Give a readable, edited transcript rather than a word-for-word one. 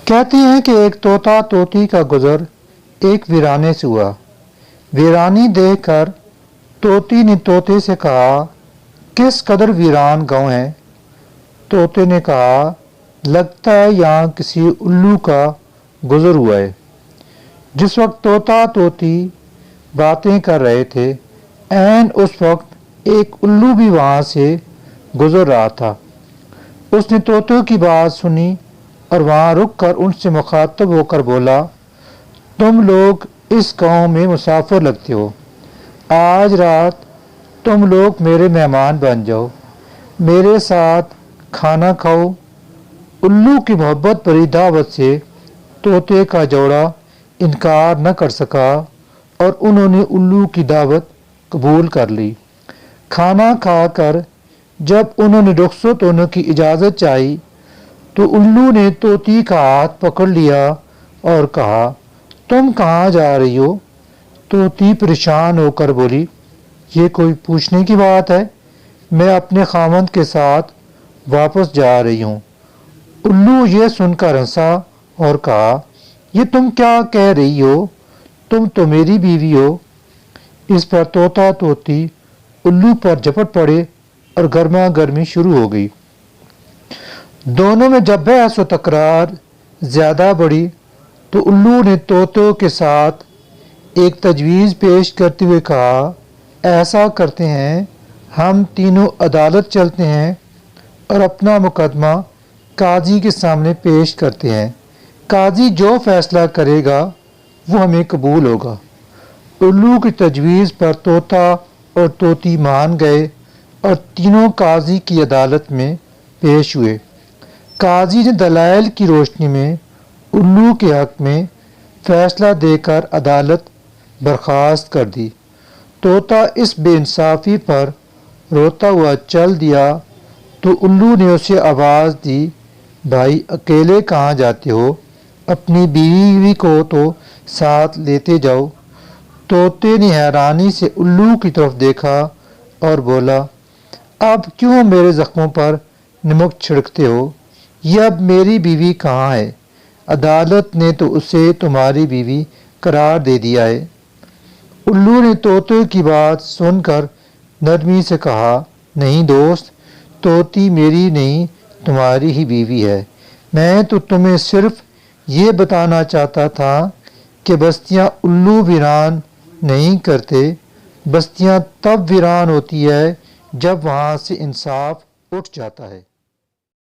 کہتے ہیں کہ ایک طوطا طوطی کا گزر ایک ویرانے سے ہوا۔ ویرانی دیکھ کر طوطی نے طوطے سے کہا، کس قدر ویران گاؤں ہے؟ طوطے نے کہا، لگتا ہے یہاں کسی الو کا گزر ہوا ہے۔ جس وقت طوطا طوطی باتیں کر رہے تھے، عین اس وقت ایک الو بھی وہاں سے گزر رہا تھا۔ اس نے طوطوں کی بات سنی اور وہاں رک کر ان سے مخاطب ہو کر بولا، تم لوگ اس گاؤں میں مسافر لگتے ہو، آج رات تم لوگ میرے مہمان بن جاؤ، میرے ساتھ کھانا کھاؤ۔ الو کی محبت بھری دعوت سے طوطے کا جوڑا انکار نہ کر سکا اور انہوں نے الو کی دعوت قبول کر لی۔ کھانا کھا کر جب انہوں نے رخصت ہونے کی اجازت چاہی تو الو نے طوطی کا ہاتھ پکڑ لیا اور کہا، تم کہاں جا رہی ہو؟ طوطی پریشان ہو کر بولی، یہ کوئی پوچھنے کی بات ہے، میں اپنے خاوند کے ساتھ واپس جا رہی ہوں۔ الو یہ سن کر ہنسا اور کہا، یہ تم کیا کہہ رہی ہو؟ تم تو میری بیوی ہو۔ اس پر طوطا طوطی الو پر جھپٹ پڑے اور گرما گرمی شروع ہو گئی۔ دونوں میں جب بحث و تکرار زیادہ بڑھی تو الو نے طوطوں کے ساتھ ایک تجویز پیش کرتے ہوئے کہا، ایسا کرتے ہیں، ہم تینوں عدالت چلتے ہیں اور اپنا مقدمہ قاضی کے سامنے پیش کرتے ہیں، قاضی جو فیصلہ کرے گا وہ ہمیں قبول ہوگا۔ الو کی تجویز پر طوطا اور طوطی مان گئے اور تینوں قاضی کی عدالت میں پیش ہوئے۔ قاضی نے دلائل کی روشنی میں الو کے حق میں فیصلہ دے کر عدالت برخاست کر دی۔ طوطا اس بے انصافی پر روتا ہوا چل دیا تو الو نے اسے آواز دی، بھائی اکیلے کہاں جاتے ہو؟ اپنی بیوی کو تو ساتھ لیتے جاؤ۔ طوطے نے حیرانی سے الو کی طرف دیکھا اور بولا، اب کیوں میرے زخموں پر نمک چھڑکتے ہو؟ یہ اب میری بیوی کہاں ہے؟ عدالت نے تو اسے تمہاری بیوی قرار دے دیا ہے۔ الو نے طوطے کی بات سن کر نرمی سے کہا، نہیں دوست، طوطی میری نہیں تمہاری ہی بیوی ہے۔ میں تو تمہیں صرف یہ بتانا چاہتا تھا کہ بستیاں الو ویران نہیں کرتے، بستیاں تب ویران ہوتی ہے جب وہاں سے انصاف اٹھ جاتا ہے۔